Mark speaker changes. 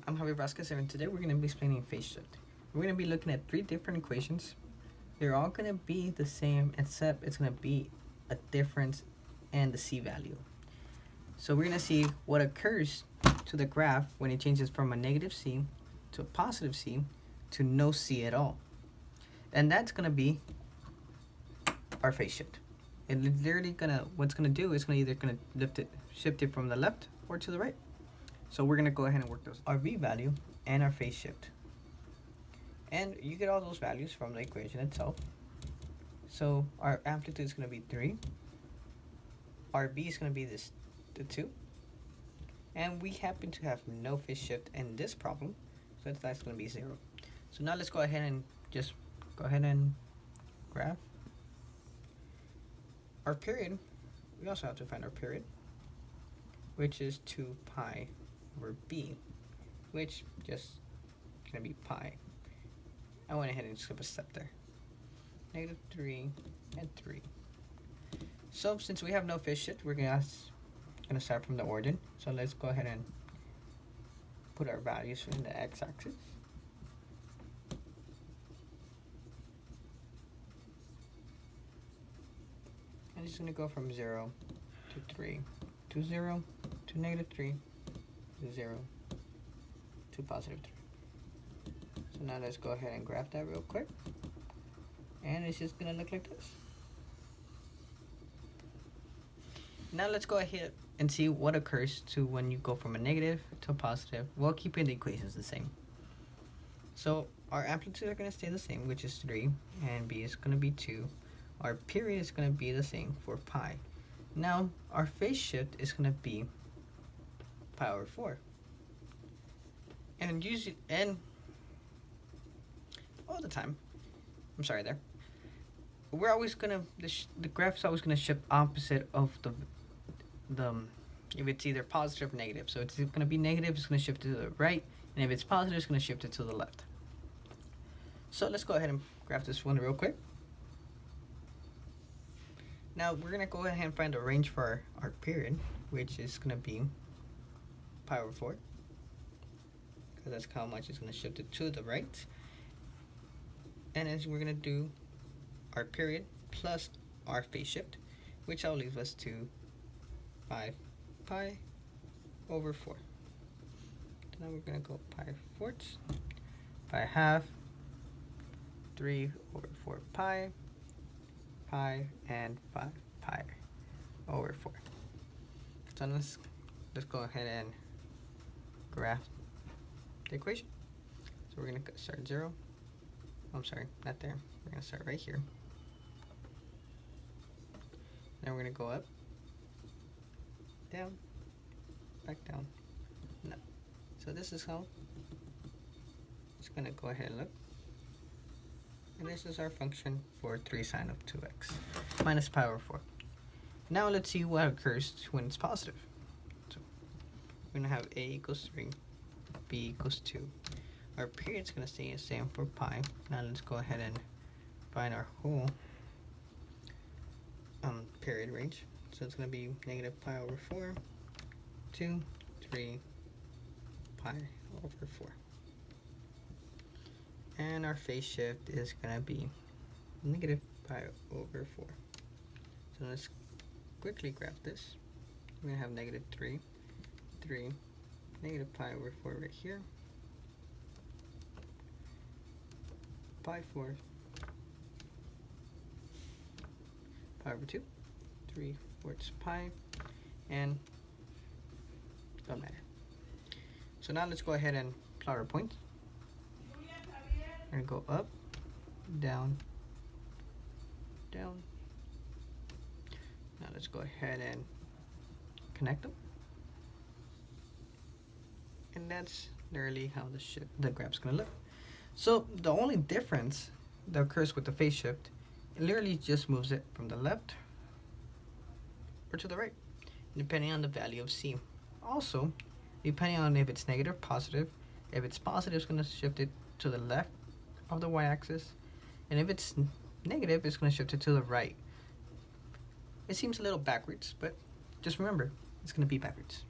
Speaker 1: I'm Javier Vasquez, and today we're going to be explaining phase shift. We're going to be looking at 3 different equations. They're all going to be the same, except it's going to be a difference in the C value. So we're going to see what occurs to the graph when it changes from a negative C to a positive C to no C at all. And that's going to be our phase shift. And literally what's going to do is either going to shift it from the left or to the right. So we're going to go ahead and work those. Our V value and our phase shift. And you get all those values from the equation itself. So our amplitude is going to be 3. Our V is going to be the 2. And we happen to have no phase shift in this problem. So that's going to be 0. So now let's go ahead and just go ahead and graph. Our period, we also have to find our period, which is 2 pi over b, which just going to be pi. I went ahead and skip a step there. Negative 3 and 3. So since we have no phase shift, we're gonna start from the origin. So let's go ahead and put our values in the x-axis. I'm just gonna go from 0 to 3 to 0 to negative 3 to 0 to positive 3. So now let's go ahead and graph that real quick. And it's just gonna look like this. Now let's go ahead and see what occurs to when you go from a negative to a positive while keeping the equations the same. So our amplitude are gonna stay the same, which is 3, and b is gonna be 2. Our period is gonna be the same for pi. Now our phase shift is gonna be pi over 4. And usually, and all the time, I'm sorry there, we're always gonna, the graph's always gonna shift opposite of the if it's either positive or negative. So it's gonna be negative, it's gonna shift to the right, and if it's positive, it's gonna shift it to the left. So let's go ahead and graph this one real quick. Now we're gonna go ahead and find a range for our period, which is gonna be pi over 4, because that's how much it's gonna shift it to the right. And as we're gonna do our period plus our phase shift, which will leave us to 5 pi over 4. So now we're gonna go pi fourths, pi half, 3 over 4 pi, and 5 pi over 4. So let's go ahead and graph the equation. So we're gonna start 0. I'm sorry, not there. We're gonna start right here. Then we're gonna go up, down, back down, and up. So this is how it's gonna go ahead and look. And this is our function for 3 sine of 2x minus pi over 4. Now let's see what occurs when it's positive. So we're gonna have a equals 3, b equals 2. Our period's gonna stay the same for pi. Now let's go ahead and find our whole period range. So it's gonna be negative pi over 4, 2, 3, pi over 4. And our phase shift is gonna be negative pi over 4. So let's quickly graph this. We're gonna have negative 3, 3, negative pi over 4 right here, pi 4, pi over 2, 3 fourths pi, and don't matter. So now let's go ahead and plot our points. We're gonna go up, down, down. Now let's go ahead and connect them. And that's literally how the graph's gonna look. So the only difference that occurs with the phase shift, it literally just moves it from the left or to the right, depending on the value of C. Also, depending on if it's negative or positive, if it's positive, it's gonna shift it to the left of the y-axis, and if it's negative, it's going to shift it to the right. It seems a little backwards, but just remember, it's going to be backwards.